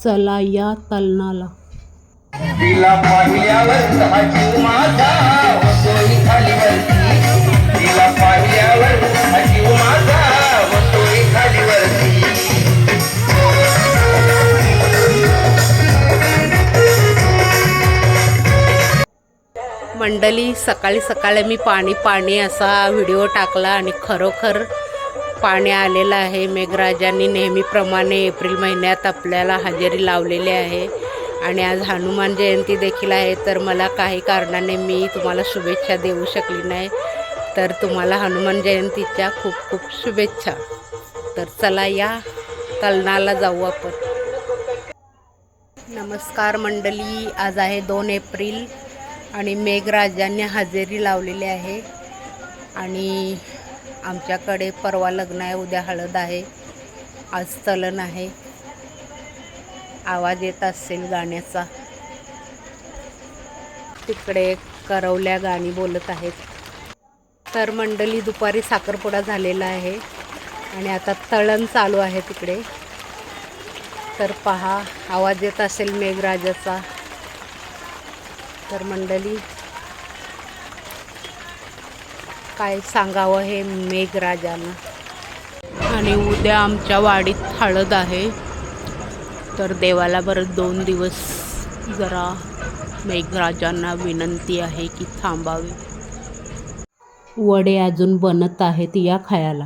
चला या तलनाला. तिला पाहिल्यावर जीव माझा होतोय खालीवरती. तिला पाहिल्यावर जीव माझा होतोय खालीवरती. मंडळी, सकाळी सकाळी मी पाणी असा व्हिडिओ टाकला आणि खरोखर पाणी आलेलं आहे. मेघराजांनी नेहमीप्रमाणे एप्रिल महिन्यात आपल्याला हजेरी लावलेली आहे आणि आज हनुमान जयंती देखील आहे. तर मला काही कारणाने मी तुम्हाला शुभेच्छा देऊ शकली नाही, तर तुम्हाला हनुमान जयंतीच्या खूप खूप शुभेच्छा. तर चला या तलनाला जाऊ आपण. नमस्कार मंडळी, आज आहे 2 एप्रिल आणि मेघराजांनी हजेरी लावलेली आहे आणि आमच्याकडे परवा लग्न आहे, उद्या हळद आहे, आज तलन आहे. आवाज येत असेल गाण्याचा. तिकडे करवल्या गाणी बोलत आहेत. तर मंडळी, दुपारी साखरपुडा झालेला आहे आणि आता तळण चालू आहे तिकडे. तर पहा, आवाज येत असेल मेघराजाचा. तर मंडळी, काय सांगावं हे मेघराजानं. आणि उद्या आमच्या वाडीत हळद आहे. तर देवाला बरं 2 दिवस जरा मेघराजांना विनंती आहे की थांबावे. वडे अजून बनत आहेत, या खायला.